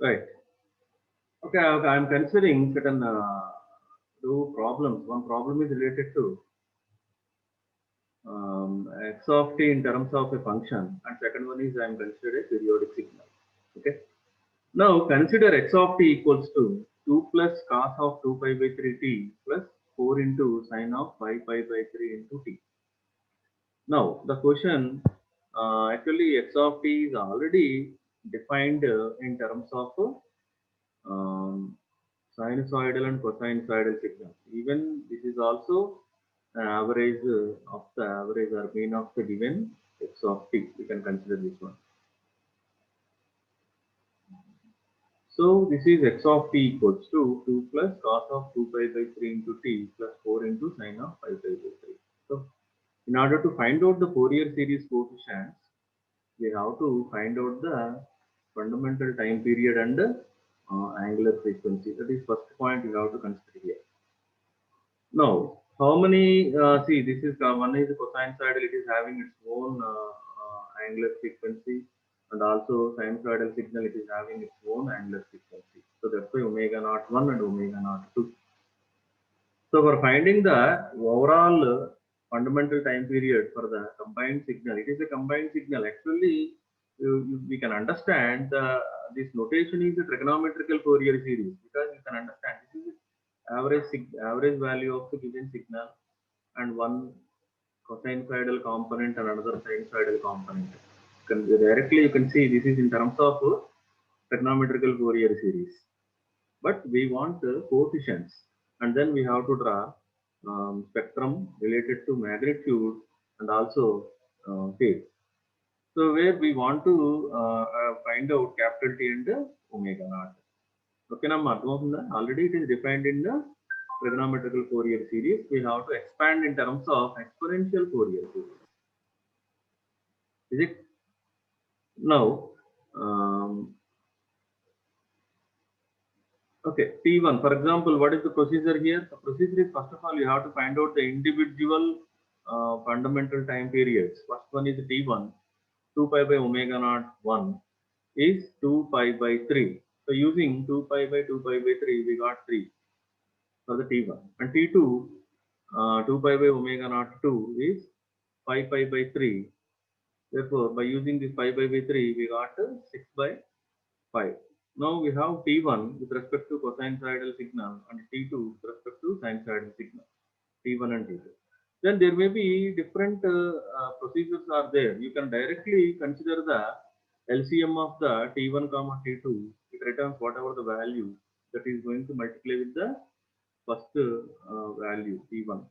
Right. Okay, okay, I'm considering certain two problems. One problem is related to x of t in terms of a function, and second one is I'm considering a periodic signal. Okay. Now consider x of t equals to 2 plus cos of 2 pi by 3 t plus 4 into sine of 5 pi by 3 into t. Now the question actually x of t is already defined in terms of um, sinusoidal and cosinusoidal signal. Even this is also an average of the average or mean of the given x of t. We can consider this one. So this is x of t equals to 2 plus cos of 2 pi by 3 into t plus 4 into sine of 5 pi by 3. So in order to find out the Fourier series coefficients, we have to find out the fundamental time period and angular frequency. That is first point we have to consider here. Now, how many? See, this is one is the cosinusoidal. It is having its own angular frequency, and also sinusoidal signal. It is having its own angular frequency. So that's why omega naught one and omega naught two. So for finding the overall fundamental time period for the combined signal, it is a combined signal. Actually, we can understand this notation is a trigonometrical Fourier series because you can understand this is average value of the given signal and one cosinusoidal component and another sinusoidal component. Directly you can see this is in terms of trigonometrical Fourier series, but we want coefficients, and then we have to draw spectrum related to magnitude and also phase. So where we want to find out capital T and omega naught. Okay, now already it is defined in the trigonometrical Fourier series. We have to expand in terms of exponential Fourier series. Is it now? Um, Okay, T1, for example, what is the procedure here? The procedure is first of all, you have to find out the individual fundamental time periods. First one is T1, 2 pi by omega naught 1 is 2 pi by 3. So using 2 pi by 2 pi by 3, we got 3 for the T1. And T2, 2 pi by omega naught 2 is 5 pi by 3. Therefore, by using this 5 pi by 3, we got 6 by 5. Now we have T1 with respect to cosinusoidal signal and T2 with respect to sinusoidal signal, T1 and T2. Then there may be different procedures are there. You can directly consider the LCM of the T1 comma T2. It returns whatever the value that is going to multiply with the first value T1.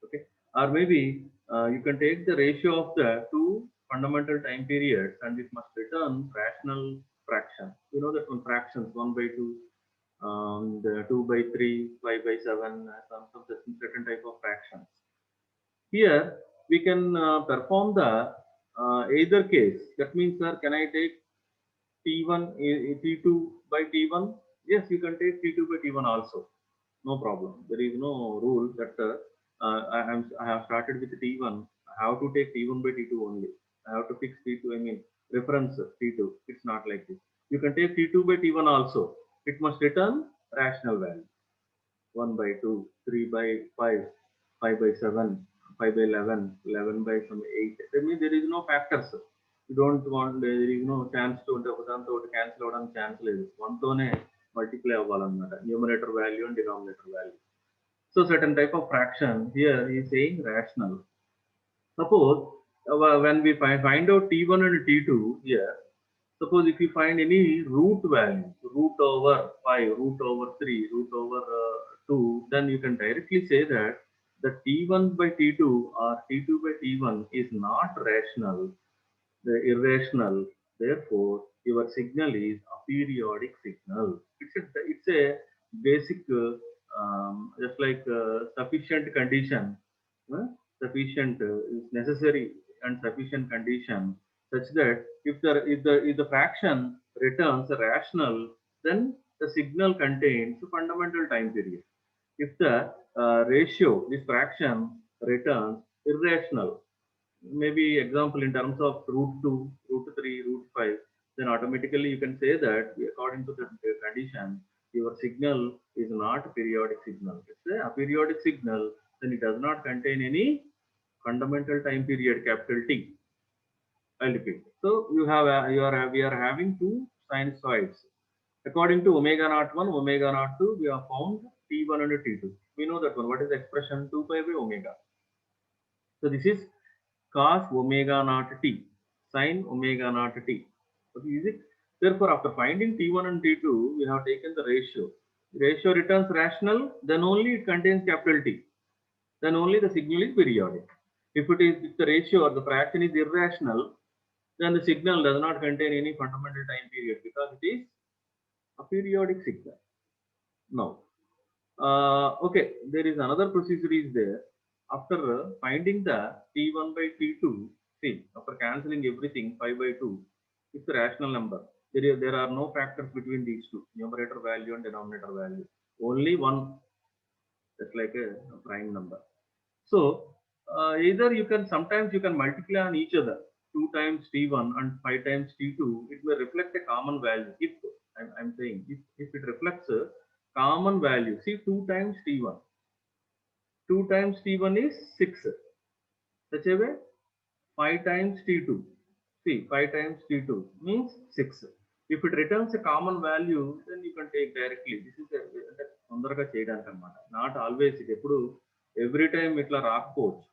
Okay, or maybe you can take the ratio of the two fundamental time periods and it must return rational fraction. You know that one fractions 1 by 2, the 2 by 3, 5 by 7, some certain type of fractions. Here we can perform the either case. That means, sir, can I take T1, T2 by T1? Yes, you can take T2 by T1 also. No problem. There is no rule that I have started with T1. I have to take T1 by T2 only. I have to fix T2. I mean reference T2. It's not like this. You can take T2 by T1 also. It must return rational value. 1 by 2, 3 by 5, 5 by 7, 5 by 11, 11 by some 8. That means there is no factors. You don't want, there is no chance to cancel out and cancel it. One tone multiply అవ్వాలన్నమాట numerator value and denominator value. So certain type of fraction here he is saying rational. Suppose when we find out T1 and T2 here, suppose if you find any root value, root over 5, root over 3, root over 2, then you can directly say that the T1 by T2 or T2 by T1 is not rational, the irrational. Therefore, your signal is a periodic signal. It's a basic, just like sufficient condition. uh, Sufficient is necessary and sufficient condition such that if the fraction returns rational, then the signal contains a fundamental time period. If the ratio, this fraction returns irrational, maybe example in terms of root 2, root 3, root 5, then automatically you can say that according to the condition, your signal is not a periodic signal. It's a aperiodic signal, then it does not contain any fundamental time period, capital T. I'll repeat. So we are having two sinusoids. According to omega naught 1, omega naught 2, we have found T1 and T2. We know that one. What is the expression? 2 pi by omega. So this is cos omega naught T, sin omega naught T. So is it? Therefore, after finding T1 and T2, we have taken the ratio. The ratio returns rational, then only it contains capital T. Then only the signal is periodic. If the ratio or the fraction is irrational, then the signal does not contain any fundamental time period because it is a periodic signal. Now, okay, there is another procedure is there. After finding the T1 by T2, see, after cancelling everything, 5 by 2, it's a rational number. There are no factors between these two, numerator value and denominator value. Only one, just like a prime number. So, either sometimes you can multiply on each other. 2 times T1 and 5 times T2, it may reflect a common value. If I'm saying, if it reflects a common value, see 2 times T1. 2 times T1 is 6. Such a way, 5 times T2. See, 5 times T2 means 6. If it returns a common value, then you can take directly. This is not always. Every time itla raakapochu.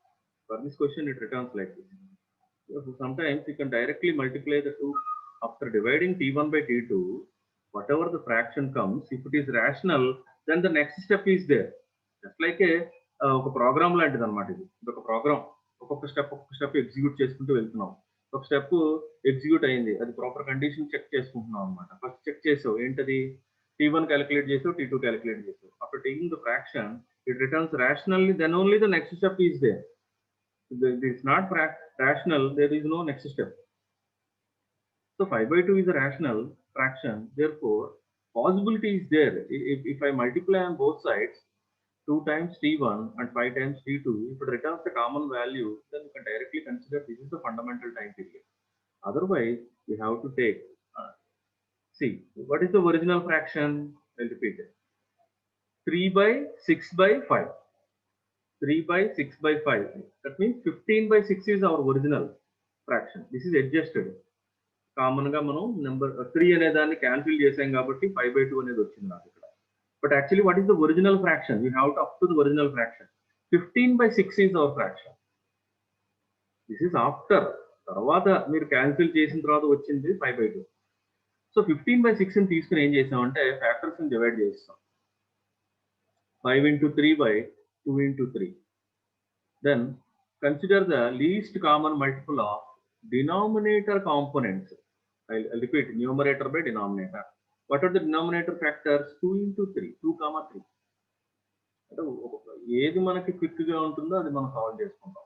For this question, it returns like this. Sometimes you can directly multiply the two. After dividing T1 by T2, whatever the fraction comes, if it is rational, then the next step is there. Just like a program లాంటిది అన్నమాట ఇది. ఒక programme ఒక్కొక్క step execute చేసుకుంటూ వెళ్తున్నాం. ఒక step execute అయింది, అది ప్రాపర్ కండిషన్ చెక్ చేసుకుంటున్నాం అన్నమాట. ఫస్ట్ చెక్ చేసావు ఏంటది, T1 క్యాలిక్యులేట్ చేసావు, T2 క్యాలిక్యులేట్ చేసావు. After taking the fraction, it returns rationally, then only the next step is there. If it's not rational, there is no next step. So 5 by 2 is a rational fraction. Therefore, possibility is there. If I multiply on both sides, 2 times T1 and 5 times T2, if it returns the common value, then you can directly consider this is the fundamental time period. Otherwise, we have to take, see, what is the original fraction? I'll repeat it. 3 by 6 by 5. 3 by 6 by 5. That means 15 by 6 is our original fraction. This is adjusted. Common ga manam number 3 ane danni cancel chesam kabatti 5 by 2 anedi vachindi naaku ikkada. But actually, what is the original fraction? We have to up to the original fraction. 15 by 6 is our fraction. This is after. Tarvata meer cancel chesin tarvata vachindi 5 by 2. So 15 by 6 ni teeskoni em chesam ante factors ni divide chestam. 5 into 3 by 2 into 3. Then consider the least common multiple of denominator components. I'll repeat, numerator by denominator. What are the denominator factors? 2 into 3, 2 comma 3. ఏది మనకి quick గా ఉంటుందో అది మనం solve చేసుకుంటాం.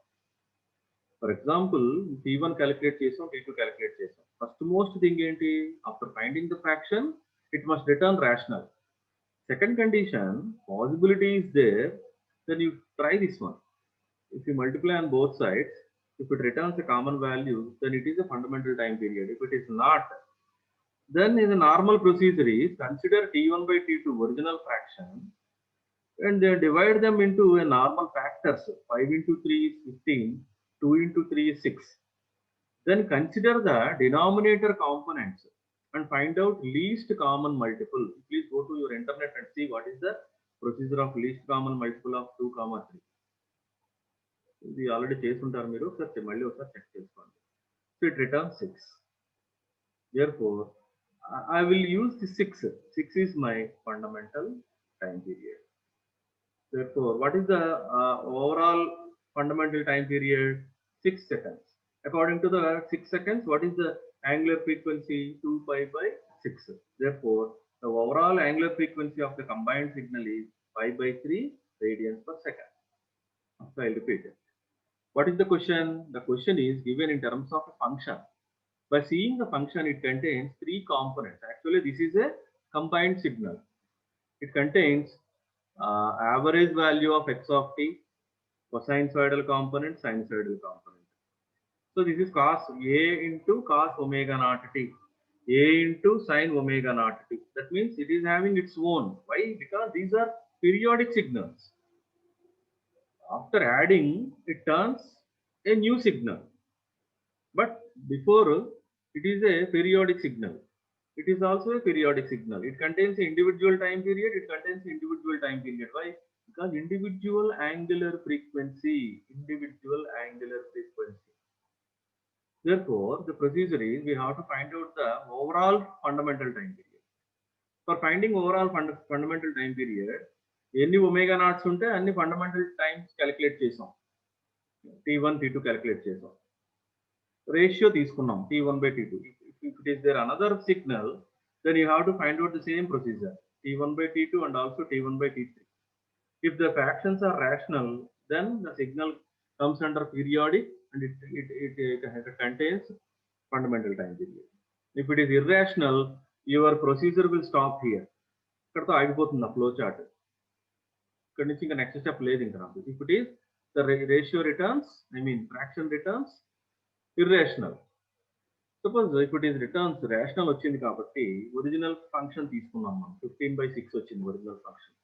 For example T1 calculate చేసాం, T2 calculate చేసాం. First most thing ఏంటి, after finding the fraction it must return rational. Second condition, possibility is there, then you try this one. If you multiply on both sides, if it returns a common value, then it is a fundamental time period. If it is not, then in the normal procedure is consider T1 by T2 original fraction and then divide them into a normal factors. 5 into 3 is 15, 2 into 3 is 6. Then consider the denominator components and find out least common multiple. Please go to your internet and see what is the procedure of least common multiple of 2 comma 3. ఇది already చేస్తుంటారు మీరు, ఒకసారి మళ్ళీ ఒకసారి check చేసుకోండి. So it returns 6. Therefore, I will use the 6. 6 is my fundamental time period. Therefore, what is the overall fundamental time period? 6 seconds. According to the 6 seconds, what is the angular frequency? 2 pi by 6. Therefore, the overall angular frequency of the combined signal is pi by 3 radians per second. So I'll repeat it. What is the question? The question is given in terms of a function. By seeing the function, it contains 3 components. Actually, this is a combined signal. It contains average value of x of t, cosinusoidal component, sinusoidal component. So this is cos A into cos omega naught t. A into sine omega naught t. That means it is having its own. Why? Because these are periodic signals. After adding, it turns a new signal. But before, it is a periodic signal. It is also a periodic signal. It contains an individual time period. It contains an individual time period. Why? Because individual angular frequency. Individual angular frequency. Therefore, the procedure is we have to find out the overall fundamental time period. For finding overall fundamental time period, ఎన్ని omega NATS ఉంటే అన్ని fundamental times calculate చేసాం. T1, T2 calculate చేసాం. Ratio తీసుకున్నాం T1/T2. If it is there another signal, then you have to find out the same procedure T1/T2 and also T1/T3. If the fractions are rational, then the signal comes under periodic and it contains fundamental time period. If it is irrational, your procedure will stop here. ఇక్కడతో ఆగిపోతుంది ఆ flow chart. ఇక్కడ నుంచి ఇంకా next step లేదు ఇంకా నాకు. If it is the ratio returns, I mean fraction returns irrational. Suppose if it is returns rational వచ్చింది కాబట్టి ఒరిజినల్ ఫంక్షన్ తీసుకున్నాం మనం 15/6 వచ్చింది ఒరిజినల్ ఫంక్షన్.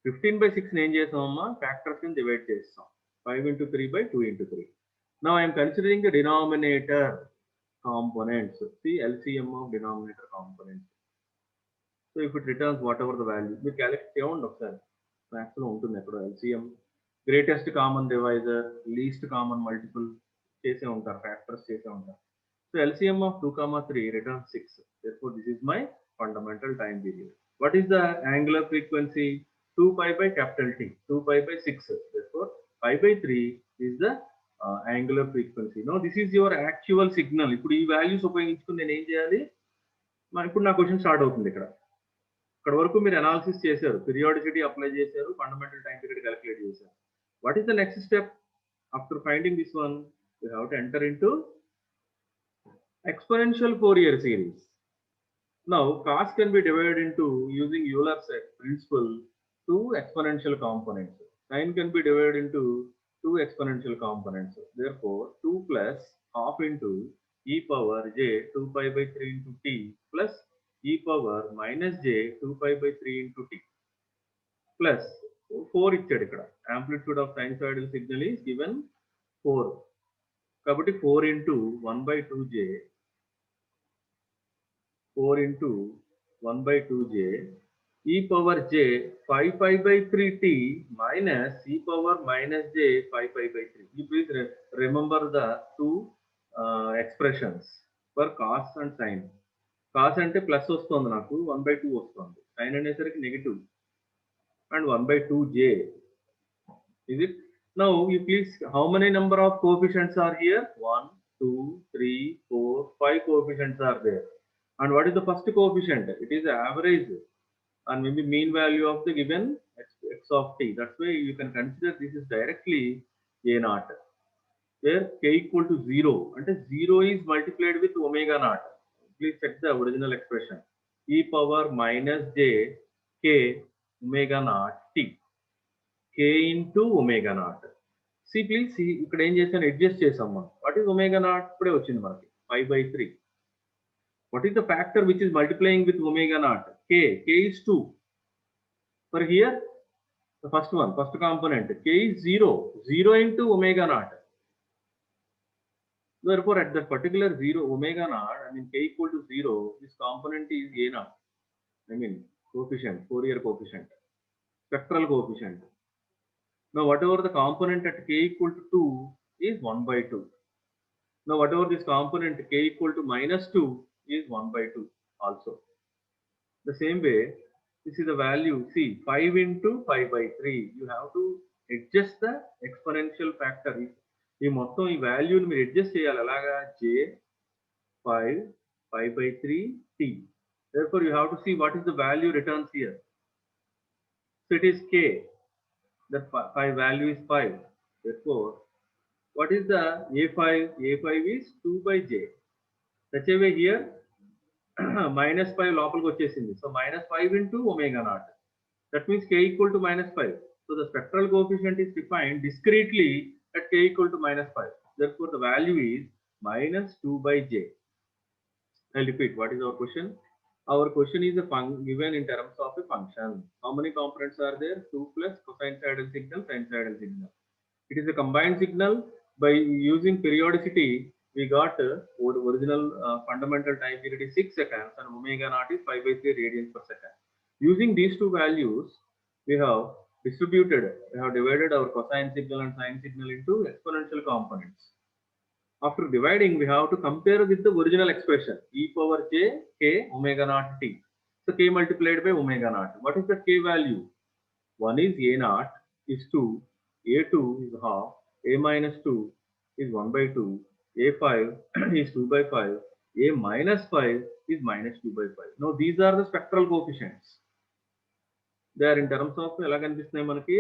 15/6 ఏం చేసామమ్మా ఫ్యాక్టర్స్ ని డివైడ్ చేస్తాం 5 into 3/2 into 3. Now I am considering the denominator components. See LCM of denominator components. So if it returns whatever the value, మీరు calculate చేయండి ఒకసారి. మ్యాథ్స్ లో ఉంటుంది ఎక్కడ LCM greatest common divisor least common multiple చేసే ఉంటారు, factors చేసే ఉంటారు. So LCM of 2, 3 returns 6. Therefore, this is my fundamental time period. What is the angular frequency? 2π/T. 2π/6. Therefore, π/3 is the angular frequency. Now, this is your actual signal. ఇప్పుడు ఈ values ఉపయోగించుకుని నేను ఏం చేయాలి? ఇప్పుడు నా క్వశ్చన్ స్టార్ట్ అవుతుంది ఇక్కడ. ఇక్కడ వరకు మీరు అనాలిసిస్ చేశారు, పీరియాడిసిటీ అప్లై చేశారు, ఫండమెంటల్ టైం పీరియడ్ క్యాలిక్యులేట్ చేశారు. What is the next step? After finding this one, you have to enter into exponential Fourier series. Now, cos can be divided into using Euler's principle 2 exponential components. Sin can be divided into 2 exponential components. Therefore, 2 plus half into e power j 2π/3 into t plus e power minus j 2π/3 into t plus 4 ఇచ్చాడు ఇక్కడ. Amplitude of sinusoidal signal is given 4. కాబట్టి 4 into 1/2j 4 into 1/2j e power j 5π/3t minus e power minus j 5π/3. You please remember the two expressions for cos and sin. Cos అంటే plus వస్తుంది నాకు 1/2 వస్తుంది, sin అనేసరికి negative and 1/2j. Is it? Now you please, how many number of coefficients are here? 1, 2, 3, 4, 5 coefficients are there. And what is the first coefficient? It is the average and maybe mean value of the given x of t. That's why you can consider this is directly a naught, where k equal to 0. And 0 is multiplied with omega naught. Please check the original expression. E power minus j k omega naught t. K into omega naught. See please, see ఇక్కడ ఏం చేసాను, adjust చేసాం మనం. What is omega naught? ఇప్పుడే వచ్చింది మనకి 5/3. What is the factor which is multiplying with omega naught? K. K is 2. For here, the first one, first component, K is 0. 0 into omega naught. Therefore, at that particular 0 omega naught, I mean K equal to 0, this component is A naught. I mean coefficient, Fourier coefficient, spectral coefficient. Now, whatever the component at K equal to 2 is 1/2. Now, whatever this component K equal to -2 is 1/2 also. The same way, this is the value, see 5 into 5/3. You have to adjust the exponential factor. ఈ మొత్తం ఈ వాల్యూని మీరు adjust చేయాలి. అలాగా j 5 5/3 t. Therefore, you have to see what is the value returns here. So it is k. That 5 value is 5. Therefore, what is the a5? A5 is 2/j. Such a way here -5 లోపలికి వచ్చేసింది. So -5 into omega naught. That means k equal to -5. So the spectral coefficient is defined discretely at k equal to -5. Therefore, the value is -2/j. I'll repeat. What is our question? Our question is given in terms of a function. How many components are there? 2 plus cosinusoidal signal, sinusoidal signal. It is a combined signal. By using periodicity, we got original fundamental time period is 6 seconds and omega naught is 5 by 3 radians per second. Using these two values, we have divided our cosine signal and sine signal into exponential components. After dividing, we have to compare with the original expression e power j k omega naught t. So k multiplied by omega naught. What is the k value? 1 is a naught is 2, a2 is half, a minus 2 is 1 by 2, a5 is 2 by 5, a minus 5 is minus 2 by 5. Now these are the spectral coefficients. They are in terms of ఎలా కనిపిస్తున్నాయి మనకి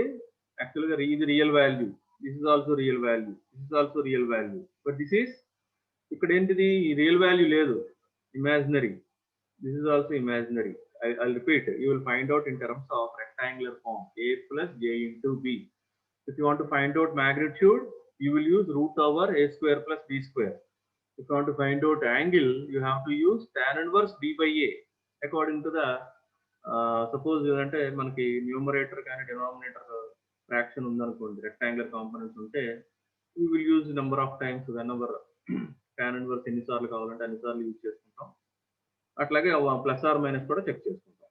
యాక్చువల్గా ఇది real value, this is also real value, this is also real value, but this is ఇక్కడ ఏంటిది real value లేదు, imaginary. This is also imaginary. I'll repeat. You will find out in terms of rectangular form a plus j into b. If you want to find out magnitude, you will use root over a square plus b square. If you want to find out angle, you have to use tan inverse b by a. According to the suppose అంటే మనకి numerator కానీ denominator fraction ఉందనుకోండి, rectangular components ఉంటే we will use number of times whenever tan inverse ఎన్నిసార్లు కావాలంటే అన్నిసార్లు use చేసుకుంటాం. అట్లాగే ప్లస్ ఆర్ మైనస్ కూడా చెక్ చేసుకుంటాం.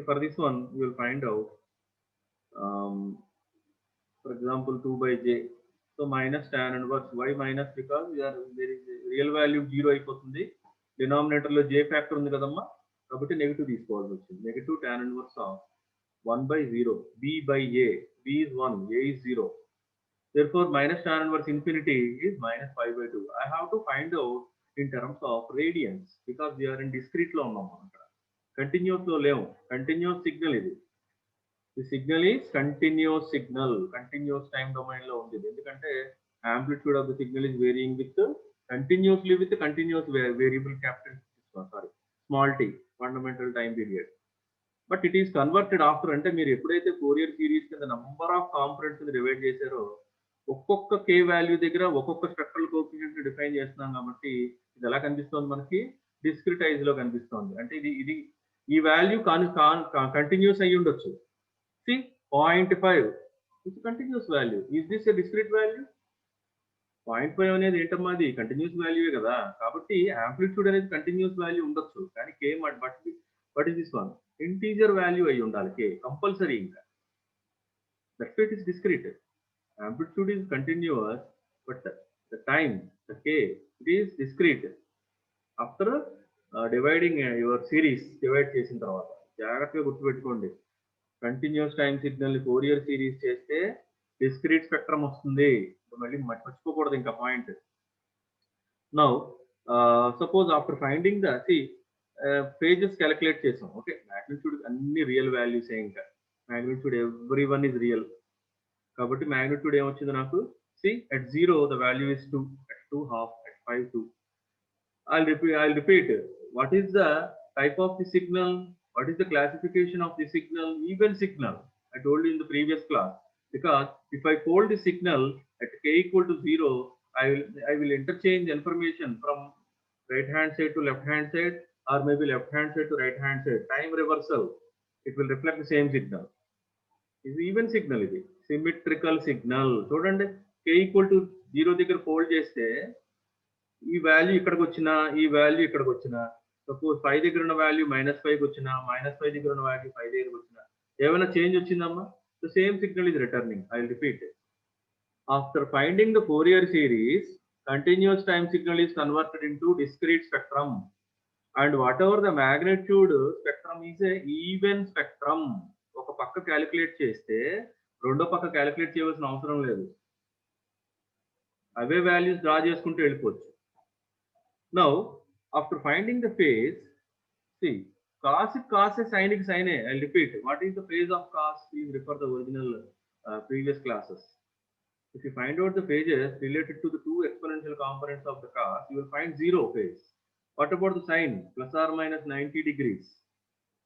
For this one you will find out for example 2 by j. So minus tan inverse y minus because real value 0 అయిపోతుంది, denominator లో j factor ఉంది కదమ్మా, కాబట్టి నెగిటివ్ తీసుకోవాల్సి వచ్చింది. Negative tan inverse of 1 by 0 b by a. b is 1, a is 0. Therefore minus tan inverse infinity is minus 5 by 2. I have to find out in terms of radians because we are in discrete లో ఉన్నాం మనం ఇక్కడ, continuous లో లేవు. Continuous signal ఇది, the signal is continuous signal, continuous time domain లో ఉంది. ఎందుకంటే amplitude of the signal is varying with continuously with continuous variable capital small t fundamental time period. But it is converted after, అంటే మీరు ఎప్పుడైతే Fourier series కింద number of components divide చేశారో ఒక్కొక్క కే value దగ్గర ఒక్కొక్క స్ట్రక్చరల్ కోఎఫిషియెంట్ డిఫైన్ చేస్తున్నాం కాబట్టి ఇది ఎలా కనిపిస్తుంది మనకి, డిస్క్రిటైజ్ లో కనిపిస్తుంది. అంటే ఇది ఈ వాల్యూ కంటిన్యూస్ అయ్యి ఉండొచ్చు. See 0.5 it's continuous value. Is this a discrete value? 0.5 అనేది ఏంటమ్మా, అది కంటిన్యూస్ వాల్యూయే కదా, కాబట్టి యాంప్లిట్యూడ్ అనేది కంటిన్యూస్ వాల్యూ ఉండొచ్చు. కానీ k but is this one integer value అయ్యి ఉండాలి కే కంపల్సరీ. ఇంకా that's why it is discrete. Amplitude is continuous, but the time, the k, it is discrete. After dividing your series, divide చేసిన తర్వాత జాగ్రత్తగా గుర్తుపెట్టుకోండి, continuous time signal Fourier series చేస్తే discrete spectrum వస్తుంది. మళ్ళీ మర్చిపోకూడదు ఇంకా point. Now suppose after finding the phases calculate చేసాం. ఓకే, మ్యాగ్నిట్యూడ్ అన్ని రియల్ వాల్యూస్, ఇంకా magnitude every one is real కాబట్టి మ్యాగ్నిట్యూడ్ ఏమొచ్చింది నాకు, see at 0 the value is 2, at 2 half, at 5 2. I'll repeat. What is the type of the signal? What is the classification of the signal? Even signal. I told you in the previous class. Because if I fold the signal at k equal to 0, I will interchange information from right hand side to left hand side, or maybe left hand side to right hand side. Time reversal. It will reflect the same signal. ఇది even signal, ఇది symmetrical signal. చూడండి, k equal to 0 దగ్గర fold చేస్తే ఈ value ఇక్కడికి వచ్చినా, ఈ value ఇక్కడికి వచ్చినా, సపోజ్ 5 దగ్గర ఉన్న వాల్యూ -5కి వచ్చినా, -5 దగ్గర ఉన్న వాల్యూ 5 దగ్గరకు వచ్చినా, ఏమైనా చేంజ్ వచ్చిందమ్మా? The same signal is returning. I'll repeat. After finding the Fourier series, continuous time signal is converted into discrete spectrum, and whatever the magnitude spectrum is a even spectrum. ఒక పక్క calculate చేస్తే రెండో పక్క calculate చేయవలసిన అవసరం లేదు, అవే values draw చేసుకుంటూ వెళ్ళిపోవచ్చు. Now after finding the phase, see cos a sin కి sin a. I'll repeat. What is the phase of cos? Please refer the original previous classes. If you find out the phases related to the two exponential components of the cos, you will find 0 phase. What about the sin? Plus or minus 90 degrees.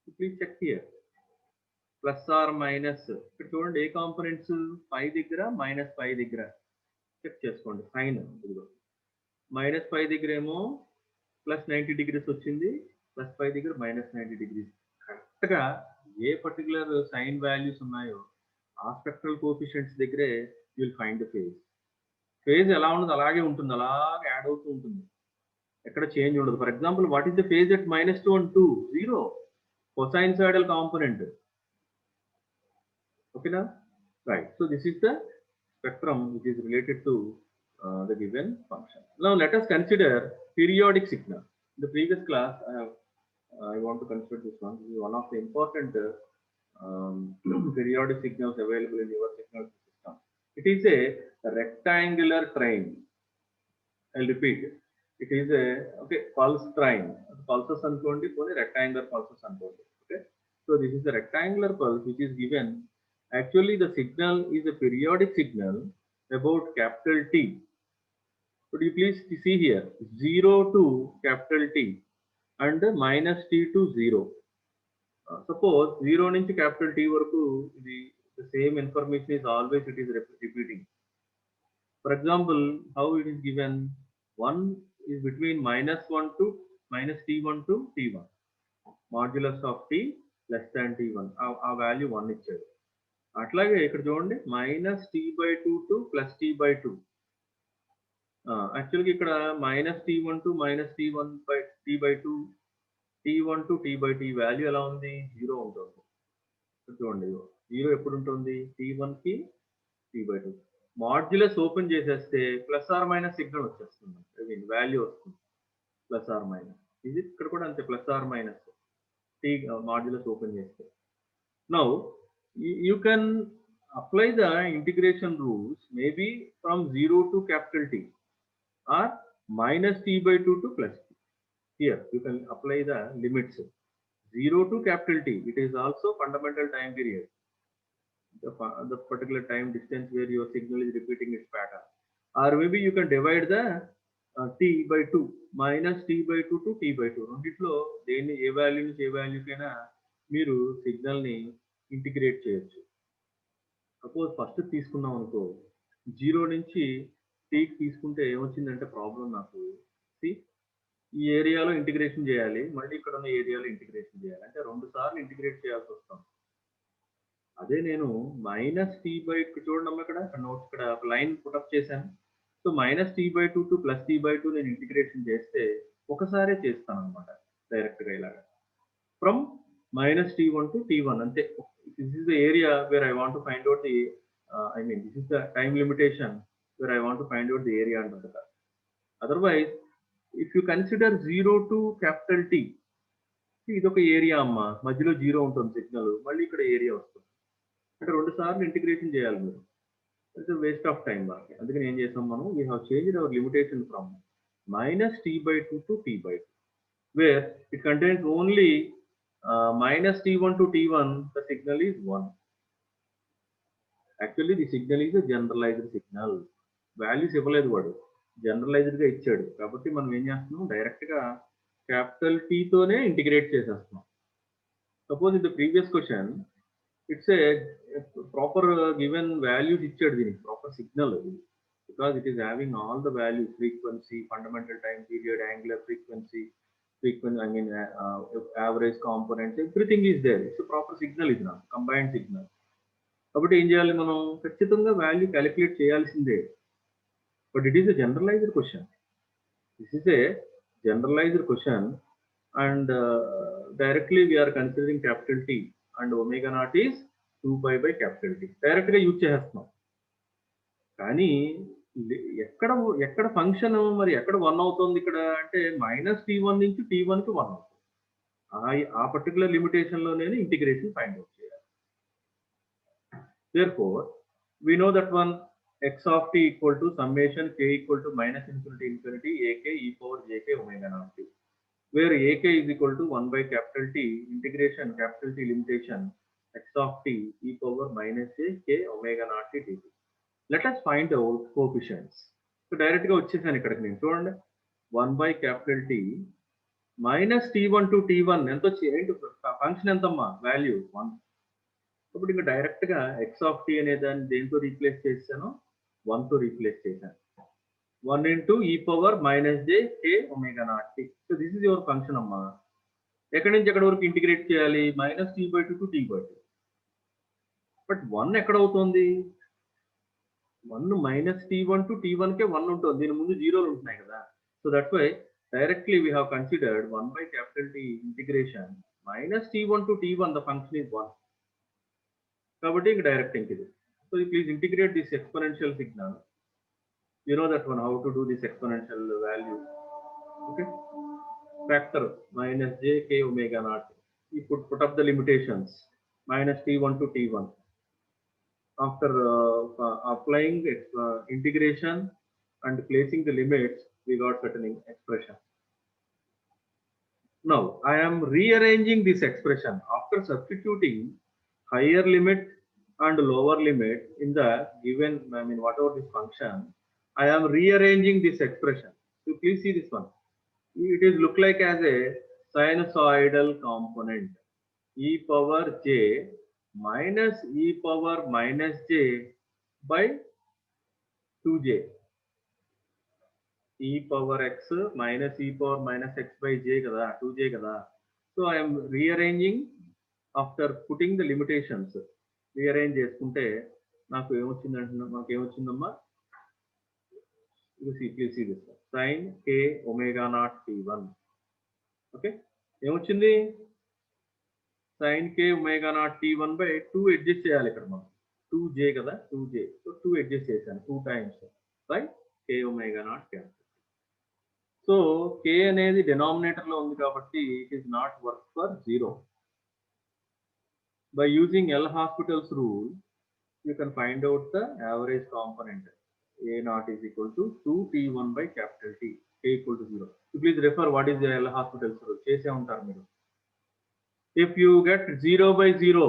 So please check here. Plus or minus. ఇక్కడ చూడండి, ఏ components 5 దగ్గర -5 దగ్గర check చేసుకోండి. Sign ఇదిగో -5 దగ్గర ఏమో plus 90 degrees వచ్చింది, plus 5 దగ్గర మైనస్ 90 డిగ్రీస్. కరెక్ట్గా ఏ పర్టికులర్ సైన్ వాల్యూస్ ఉన్నాయో ఆ స్పెక్ట్రల్ కోఎఫిషియంట్స్ దగ్గరే you will find the phase. Phase ఎలా ఉండదు అలాగే ఉంటుంది, అలాగే యాడ్ అవుతూ ఉంటుంది, ఎక్కడ చేంజ్ ఉండదు. For example what is the phase at -2 and 2? 0. Cosinusoidal component. ఓకేనా? Right. So this is the spectrum which is related to the given function. Now let us consider periodic signal. In the previous class I want to consider this one. This is one of the important periodic signals available in your signal system. It is a rectangular train. I'll repeat. It is a pulse train. Pulses ankondi pone rectangular pulses ankondi. Okay. So this is a rectangular pulse which is given. Actually the signal is a periodic signal about capital T. Could you please see here 0 to capital T and minus T to 0. Suppose 0 నుంచి capital T వరకు the same information is always it is repeating. For example, how it is given, 1 is between -1 to minus T1 to T1. Modulus of T less than T1. ఆ value 1 ఇచ్చాడు. అట్లాగే ఇక్కడ చూడండి -T/2 to +T/2. యాక్చువల్గా ఇక్కడ -T1 to -T1/T/2, T1 to T/T value ఎలా ఉంది? 0 ఉంటుంది. చూడండి 0 ఎప్పుడు ఉంటుంది? T1 కి T/2. మాడ్యులస్ ఓపెన్ చేసేస్తే ప్లస్ ఆర్ మైనస్ సిగ్నల్ వచ్చేస్తుంది, ఐ మీన్ వాల్యూ వస్తుంది ప్లస్ ఆర్ మైనస్. ఇది ఇక్కడ కూడా అంతే, plus or minus T modulus open చేస్తే. Now you can apply the integration rules maybe from 0 to capital T or -T/2 to +T. Here you can apply the limits. 0 to capital T, it is also fundamental time period, the particular time distance where your signal is repeating its pattern. Or maybe you can divide the T/2, -T/2 to T/2. రెండిట్లో దేన్ని ఏ value నుంచి ఏ వాల్యూకైనా మీరు signal ని integrate చేయొచ్చు. Suppose first తీసుకున్నాం అనుకో, 0 నుంచి టీకి తీసుకుంటే ఏమొచ్చిందంటే ప్రాబ్లం నాకు, ఈ ఏరియాలో ఇంటిగ్రేషన్ చేయాలి, మళ్ళీ ఇక్కడ ఉన్న ఏరియాలో ఇంటిగ్రేషన్ చేయాలి, అంటే 2 సార్లు ఇంటిగ్రేట్ చేయాల్సి వస్తుంది. అదే నేను -T/2 చూడండి ఇక్కడ నోట్స్ ఇక్కడ ఒక లైన్ పుటప్ చేశాను. సో -T/2 to +T/2 నేను ఇంటిగ్రేషన్ చేస్తే ఒకసారే చేస్తాను అనమాట డైరెక్ట్ గా ఇలాగా, ఫ్రమ్ -T1 to T1 అంతే. This is the area where I want to find out the I mean this is the time limitation where I want to find out the area అంటుంది కదా. Otherwise if you consider 0 to capital T, ఇది ఒక area అమ్మ, మధ్యలో 0 ఉంటుంది signal, మళ్ళీ ఇక్కడ area వస్తుంది, అంటే 2 సార్లు ఇంటిగ్రేషన్ చేయాలి మీరు. ఇట్స్ వేస్ట్ ఆఫ్ టైం బాగా. అందుకని ఏం చేసాం మనం, we have changed our limitation from -T/2 to T/2, where it contains only -T1 to T1, the signal is 1. Actually the signal is a generalized signal. Values ఇవ్వలేదు వాడు, generalized గా ఇచ్చాడు. కాబట్టి మనం ఏం చేస్తున్నాం, డైరెక్ట్ గా క్యాపిటల్ T తోనే ఇంటిగ్రేట్ చేసేస్తున్నాం. Suppose in the previous question it's a proper given values ఇచ్చాడు, దీనికి proper signal, because it is having all the values, frequency, fundamental time period, angular frequency, I mean average components, everything is there. It's a proper signal, is not combined signal. కాబట్టి ఏం చేయాలి, మనం ఖచ్చితంగా value calculate చేయాల్సిందే. But it is a generalized question. This is a generalized question and directly we are considering capital T and omega naught is 2π/capital T. Direct గా use చేస్తున్నాం. కానీ ఎక్కడ ఫంక్షన్ మరి ఎక్కడ 1 అవుతుంది ఇక్కడ అంటే -T1 నుంచి T1 కి 1 అవుతుంది. ఆ పర్టికులర్ లిమిటేషన్ లో నేను ఇంటిగ్రేషన్ ఫైండ్ అవుట్ చేయాలి. Therefore we know that one x of t equal to summation k equal to -∞ ak e power jk omega naught t, where ak is equal to 1/capital T integration capital T limitation x of t e power -j k omega naught t dt. Let us find out coefficients. So direct గా వచ్చేసాను ఇక్కడికి, నేను చూడండి 1/capital T -T1 to T1 ఎంత వచ్చి function ఎంతమ్మా, value 1. ఇప్పుడు ఇంకా డైరెక్ట్ గా x of t అనే దాన్ని దేంతో రీప్లేస్ చేశాను, 1 తో రీప్లేస్ చేశాను. 1 into e power minus j k omega naught t. So this is your function amma. ఎక్కడి నుంచి ఎక్కడి వరకు ఇంటిగ్రేట్ చేయాలి? Minus T by two to T by two. But 1 ఎక్కడ అవుతుంది? 1 మైనస్ t1 టు t1 కే 1 ఉంటుంది. దీని ముందు జీరోలు ఉంటున్నాయి కదా. So that's why directly we have considered 1 by capital T integration minus t1 to t1 the function is 1. కాబట్టి ఇంక డైరెక్ట్ ఇంక ఇది. So please integrate this exponential signal. You know that one, how to do this exponential value. Okay, factor minus j k omega naught. You put up the limitations minus t1 to t1. After applying integration and placing the limits, we got certain expression. Now I am rearranging this expression after substituting higher limit and lower limit in the given, whatever this function. I am rearranging this expression. So please see this one. It is look like as a sinusoidal component. E power j minus e power minus j by 2j. E power x minus e power minus x by j kada, 2j kada. So I am rearranging after putting the limitations. Rearrange చేసుకుంటే నాకు ఏమొచ్చిందంటే మనకు ఏమొచ్చిందమ్మా? Please see this one. Sin k omega naught t1. Okay, ఏమొచ్చింది? sin k omega naught t1 by 2 adjust చేయాలి ఇక్కడ మనం. 2j కదా, 2j. So 2 adjust చేశాను 2 times by k omega naught t. So k అనేది డినామినేటర్ లో ఉంది కాబట్టి it is not work for 0. By using L'Hospital's rule, you can find out the average component. A naught is equal to 2t1 by capital T, k equal to 0. So please refer what is the L'Hospital's rule. చేసే ఉంటారు మీరు. If you get 0 by 0,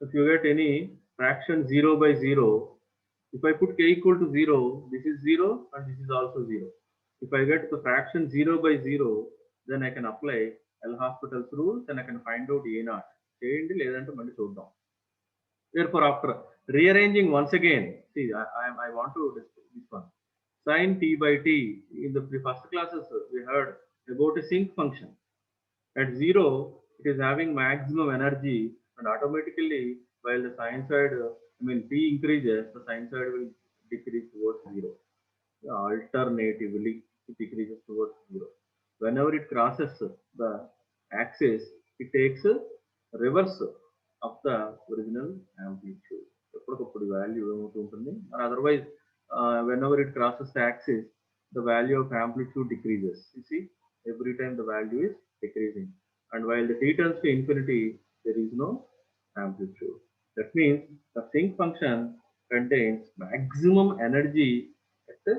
if you get any fraction 0 by 0, if I put k equal to 0, this is 0 and this is also 0. If I get the fraction 0 by 0, then I can apply L'Hospital's rule, then I can find out A naught. చేయండి లేదంటే మళ్ళీ చూద్దాం. Therefore, after rearranging once again, see, I want to discuss this one. Sin t by t, in the first classes, we heard about a sinc function. At 0, it is having maximum energy, and automatically, while the sinusoid, t increases, the sinusoid will decrease towards 0. Alternatively, it decreases towards 0. Whenever it crosses the axis, it takes a reverse of the original amplitude. Value, otherwise, whenever it crosses the axis, the value of amplitude decreases. You see, every time the value is decreasing, and while the t turns to infinity, there is no amplitude. That means the sinc function contains maximum energy at the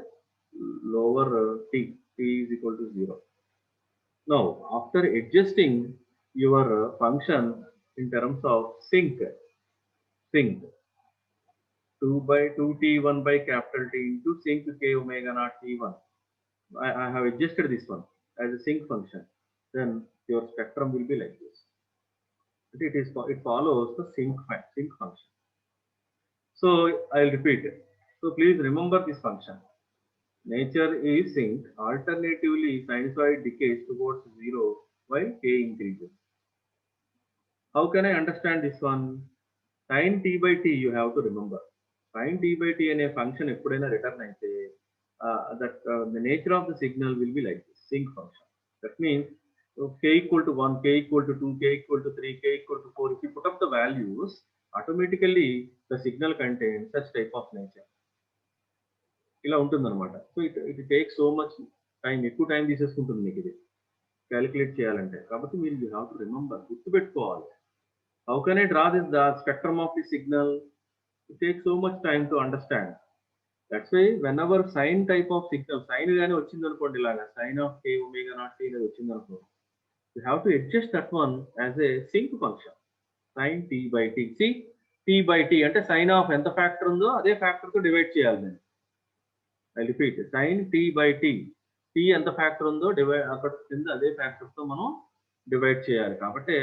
lower t is equal to 0. Now, after adjusting your function in terms of sinc 2 by 2t1 by capital T into sinc k omega naught t1. I have adjusted this one as a sinc function. Then your spectrum will be like this. It follows the sinc function. So I'll repeat it. So please remember this function. Nature is sinc. Alternatively, sinusoid decays towards 0 while k increases. How can I understand this one? Sin t by t you have to remember. Sin t by t అనే function ఎప్పుడైనా return అయితే the nature of the signal will be like this, sinc function. That means k equal to 1, k equal to 2, k equal to 3, k equal to 4. If you put up the values, automatically the signal contains such type of nature. ఇలా ఉంటుందన్నమాట. So it take so much time, ఎక్కువ time తీసేసుకుంటుంది మీకు ఇది calculate చేయాలంటే. కాబట్టి మీరు you have to remember, గుర్తుపెట్టుకోవాలి. How can I draw this the spectrum of the signal? It takes so much time to understand. That's why whenever sin type of signal, sin గాని వచ్చింది అనుకోండి, ఇలాగా sin of k omega naught t అనేది వచ్చింది అనుకో, you have to adjust that one as a sinc function. Sin t by t. See, t by t అంటే sin of ఎంత factor ఉందో అదే ఫ్యాక్టర్ తో డివైడ్ చేయాలి నేను. I repeat, sin t by t. t ఎంత ఫ్యాక్టర్ ఉందో divide అక్కడ కింద అదే ఫ్యాక్టర్ తో మనం డివైడ్ చేయాలి. కాబట్టి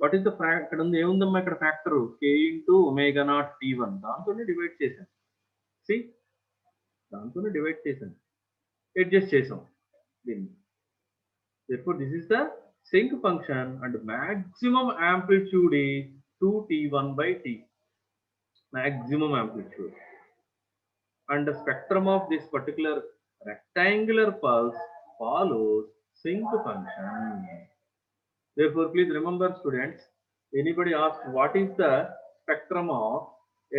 వాట్ ఈస్ ద ఇక్కడ ఉంది, ఏముందమ్మా ఇక్కడ factor k into omega naught t1, దాంతోనే డివైడ్ చేశాను. సి దాంతోనే డివైడ్ చేశాను, అడ్జస్ట్ చేసాం దీన్ని. Therefore, this is the sinc function and maximum amplitude is 2t1 by t. Maximum amplitude. And the spectrum of this particular rectangular pulse follows sinc function. Therefore, please remember students, anybody asks what is the spectrum of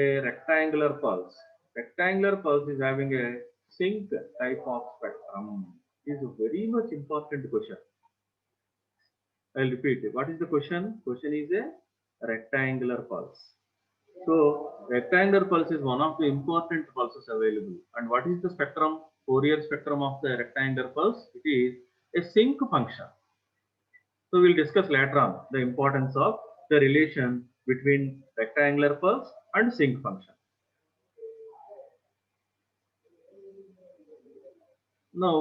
a rectangular pulse? Rectangular pulse is having a sinc type of spectrum. This is a very much important question. I'll repeat it. What is the question? Question is a rectangular pulse. So rectangular pulse is one of the important pulses available. And what is the spectrum? Fourier spectrum of the rectangular pulse? It is a sinc function. So we'll discuss later on the importance of the relation between rectangular pulse and sinc function. Now,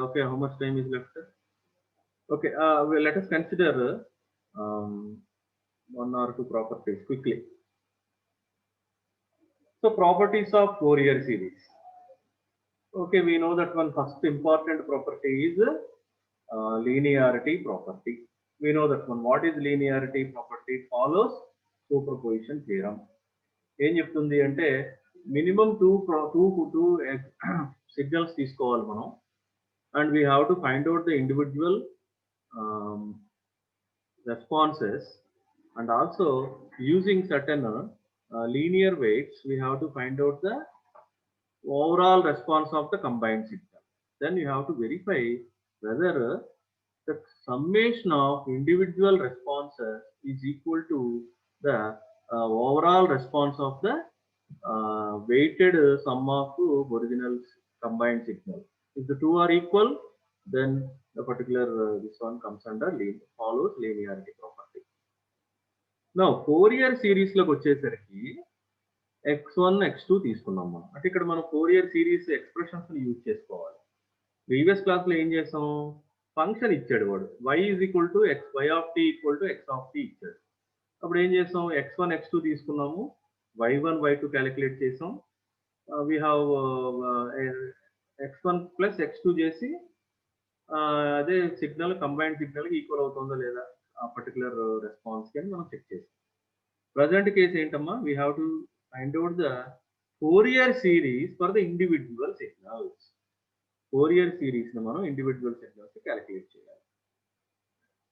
okay, how much time is left? Okay, well, let us consider one or two properties quickly. So properties of Fourier series. Okay, we know that one first important property is linearity property. We know that one. What is linearity property? Follows superposition theorem. ఏం చెప్తుంది అంటే minimum two signals తీసుకోవాలి మనం, and we have to find out the individual responses, and also using certain linear weights we have to find out the overall response of the combined signal. Then you have to verify whether the summation of individual responses is equal to the overall response of the weighted sum of original combined signal. If the two are equal, then the particular this one comes under follows linearity property. Now Fourier series loki vachesariki x1 x2 తీసుకున్నాం మనం. అంటే ఇక్కడ మనం Fourier series expressions ని use చేసుకోవాలి. Previous class లో ఏం చేసాం, ఫంక్షన్ ఇచ్చాడు వాడు, y is equal to x, y of t equal to x of t ఇచ్చాడు. అప్పుడు ఏం చేసాం, x1 x2 తీసుకున్నాము, y1 y2 క్యాలిక్యులేట్ చేసాం. we have x1 plus x2 చేసి అదే సిగ్నల్ కంబైన్డ్ సిగ్నల్ కి ఈక్వల్ అవుతుందో లేదా ఆ పర్టికులర్ రెస్పాన్స్ కి అని మనం చెక్ చేసాం. ప్రజెంట్ కేసు ఏంటమ్మా, we have to find out the Fourier series for the individual signals. Fourier series ని మనం ఇండివిజువల్ సిగ్నల్స్ క్యాలిక్యులేట్ చేయాలి.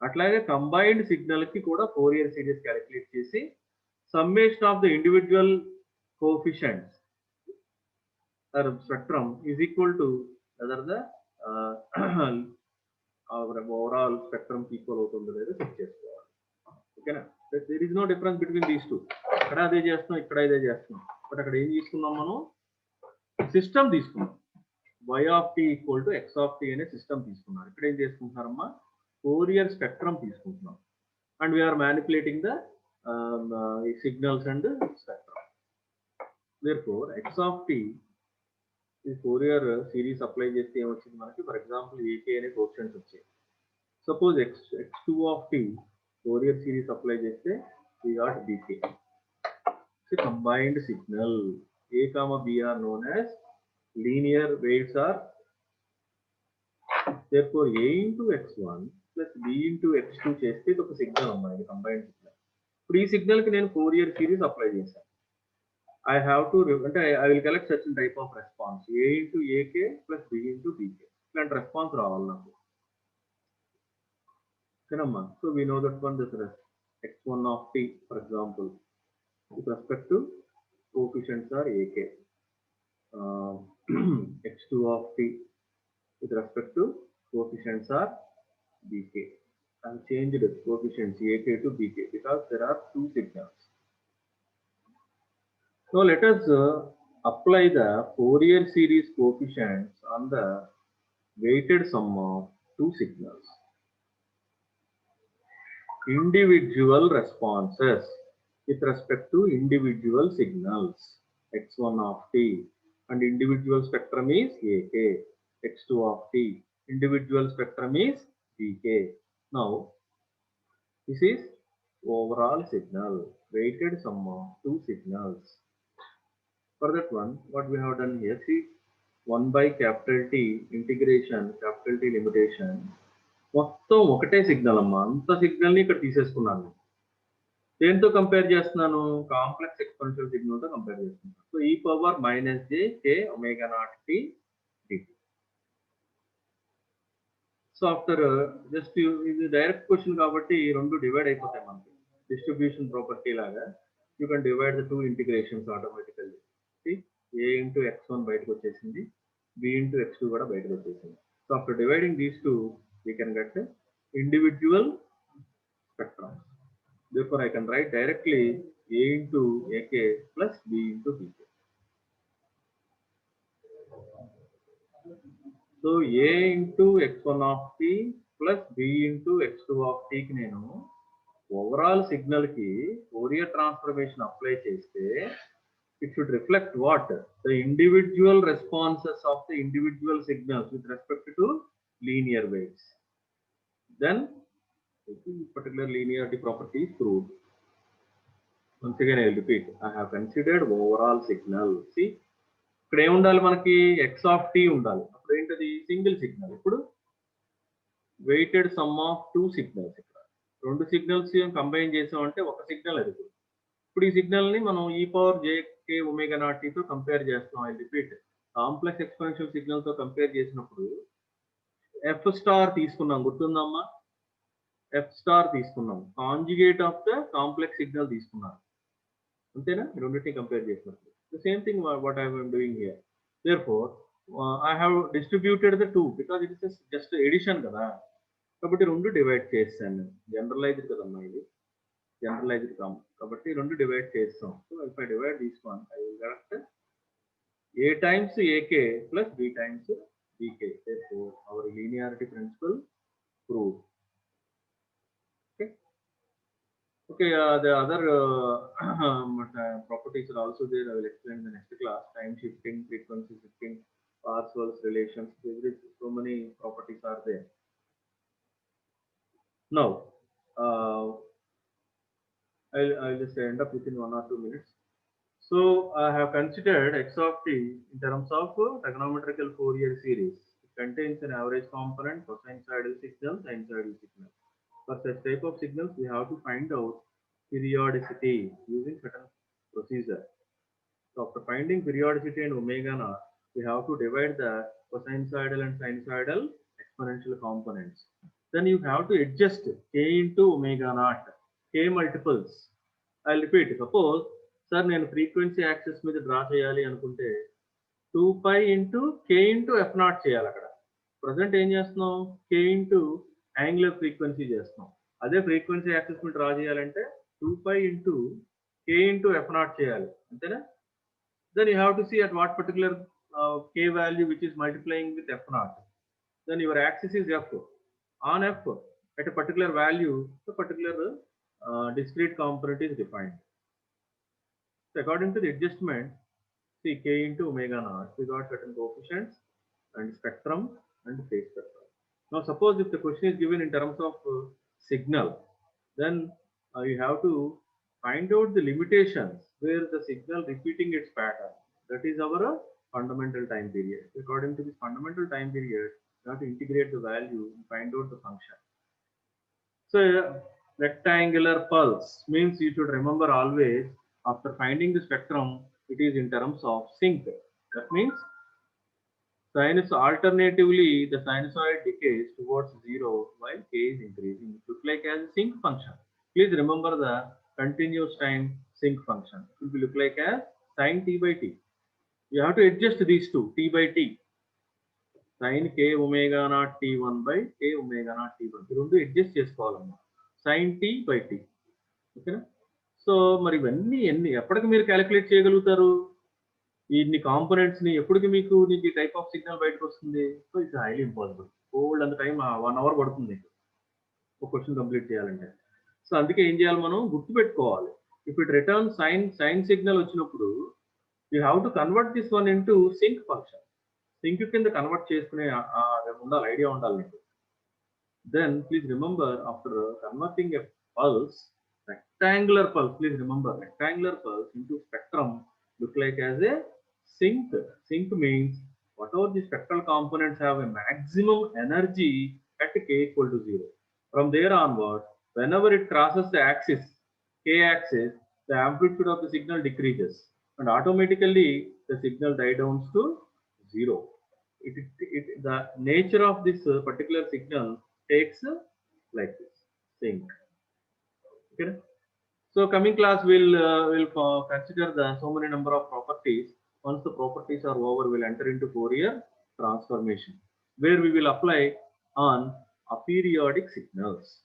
అట్లాగే కంబైన్డ్ సిగ్నల్ కి కూడా Fourier సిరీస్ క్యాలిక్యులేట్ చేసి summation of the individual coefficients or spectrum is equal to whether the overall spectrum equal అవుతుందో లేదో check చేసుకోవాలి. ఓకేనా, there is no difference between these two. ఇక్కడ అదే చేస్తున్నాం, ఇక్కడ ఇదే చేస్తున్నాం. బట్ అక్కడ ఏం తీసుకున్నాం, మనం సిస్టమ్ తీసుకున్నాం. y of t equal to x of t అనే సిస్టమ్ తీసుకున్నారు. ఇక్కడ ఏం చేసుకుంటున్నారమ్మా, Fourier spectrum తీసుకుంటున్నాం. And we are manipulating the signals and spectrum. therefore x of t ఈ Fourier సిరీస్ అప్లై చేస్తే ఏమొచ్చింది మనకి, ఫర్ ఎగ్జాంపుల్ ఏకే అనే కోఎఫిషియెంట్స్ వచ్చాయి. Suppose x2 of t Fourier series apply చేస్తే we got bk. So combined signal a comma b are known as linear weights are, therefore a into x1 plus b into x2 చేస్తే ఇది ఒక signal అమ్మా, ఇది combined signal. ఇప్పుడు ఈ signal కి నేను Fourier సిరీస్ అప్లై చేశాను. I have to, I will collect such a type of response, a into ak plus b into bk. ఇలాంటి రెస్పాన్స్ రావాలి నాకు. ఓకేనమ్మా, so we know that one, this x1 of t for example with respect to coefficients are ak, x2 of t with respect to coefficients are bk. I have changed the coefficients ak to bk because there are two signals. So let us apply the Fourier series coefficients on the weighted sum of two signals. Individual responses with respect to individual signals, x1 of t, and individual spectrum is ak, x2 of t, individual spectrum is bk. Now this is overall signal, weighted sum of two signals. For that one, what we have done here, see, 1 by capital T integration capital T limitation మొత్తం ఒకటే signal అమ్మా. అంత సిగ్నల్ని ఇక్కడ తీసేసుకున్నాను. దేంతో compare చేస్తున్నాను? Complex exponential సిగ్నల్తో compare చేస్తున్నాను. So e power minus j k omega naught t dt. So after just ఇది డైరెక్ట్ క్వశ్చన్ కాబట్టి రెండు డివైడ్ అయిపోతాయి మనకి. డిస్ట్రిబ్యూషన్ ప్రాపర్టీ లాగా you can divide the two integrations automatically. a into x1 బయటకు వచ్చేసింది, b into x2 కూడా బయటకు వచ్చేసింది. So after dividing these two we can get the individual spectrum. Therefore, I can write directly A into AK plus B into BK. So, A into x1 of t plus B into x2 of t ki nenu overall signal ki Fourier transformation apply cheste it should reflect what? The individual responses of the individual signals with respect to linear weights. Then particular linearity property is proved. Once again I will repeat, I have considered overall signal. See, ikkada em undali manaki x of t undali, appudu entadi single signal. Ippudu weighted sum of two signals. ikkada rendu signals combine chesam oka signal adi. Ippudu ee signal ni manam e power j k omega naught t tho compare chestam. I will repeat, complex exponential signal tho compare chesinappudu f star తీసుకున్నాం, గుర్తుందమ్మా? f star తీసుకున్నాం, conjugate of the complex signal తీసుకున్నాం, అంతేనా? రెండింటిని compare చేసినప్పుడు the same thing what I am doing here. Therefore I have distributed the two because it is just addition కదా, కాబట్టి రెండు divide చేస్తాను. జనరలైజ్డ్ కదమ్మా, ఇది జనరలైజ్డ్ కాబట్టి రెండు డివైడ్ చేస్తాం. So if I divide this one, I will get a times ak plus b times bk. Therefore our linearity principle proved. Okay, the other properties are also there. I will explain in the next class. Time shifting, frequency shifting, Parseval's relations. So many properties are there. Now, I'll just end up within 1 or 2 minutes. So I have considered x of t in terms of trigonometrical Fourier series. It contains an average component, cosinusoidal signal, sinusoidal signal. For such type of signals, we have to find out periodicity using certain procedure. So after finding periodicity and omega naught, we have to divide the cosinusoidal and sinusoidal exponential components. Then you have to adjust k into omega naught, k multiples. I'll repeat. Suppose, sir, నేను frequency axis మీద draw చేయాలి అనుకుంటే 2 pi into k into f naught చేయాలి. అక్కడ present ఏం చేస్తున్నాం? k into angular frequency చేస్తున్నాం. అదే ఫ్రీక్వెన్సీ యాక్సిస్ మీద డ్రా చేయాలంటే 2 pi into k into f naught చేయాలి, అంతేనా? Then you have to see at what particular k value which is multiplying with f naught. Then your axis is f. On f, at a particular value, the particular discrete component is defined. So according to the adjustment, see k into omega naught, we got certain coefficients and spectrum and phase spectrum. Now suppose if the question is given in terms of signal, then you have to find out the limitations where the signal repeating its pattern. That is our fundamental time period. According to this fundamental time period, you have to integrate the value and find out the function. So rectangular pulse means you should remember always, after finding the spectrum, it is in terms of sync. That means alternatively the sinusoid decays towards 0 while k is increasing. It looks like as a sync function. Please remember the continuous time sync function. It will look like as sin t by t. You have to adjust these two, t by t. Sin k omega naught t1 by k omega naught t1. You have to adjust చేసుకోవాలమ్మా. Sin t by t. ఓకేనా? So మరి ఇవన్నీ ఎప్పటికి మీరు calculate చేయగలుగుతారు? ఇన్ని components ని ఎప్పటికి మీకు ఈ టైప్ ఆఫ్ సిగ్నల్ బయటకు వస్తుంది? So it's highly impossible. Old అంత టైం 1 hour పడుతుంది ఒక క్వశ్చన్ కంప్లీట్ చేయాలంటే. సో అందుకే ఏం చేయాలి, మనం గుర్తుపెట్టుకోవాలి. If it return sine signal వచ్చినప్పుడు you have to convert this one into sinc function. Sinc కింద కన్వర్ట్ చేసుకునే ఉండాలి, ఐడియా ఉండాలి మీకు. Then please remember, after converting a pulse, rectangular pulse, please remember, rectangular pulse into spectrum look like as a sync. Sync means whatever the spectral components have a maximum energy at k equal to 0. From there onward, whenever it crosses the axis, k axis, the amplitude of the signal decreases and automatically the signal die downs to 0. The nature of this particular signal takes like this sync. Okay. So coming class will consider the so many number of properties. Once the properties are over, we'll enter into Fourier transformation, where we will apply on aperiodic signals.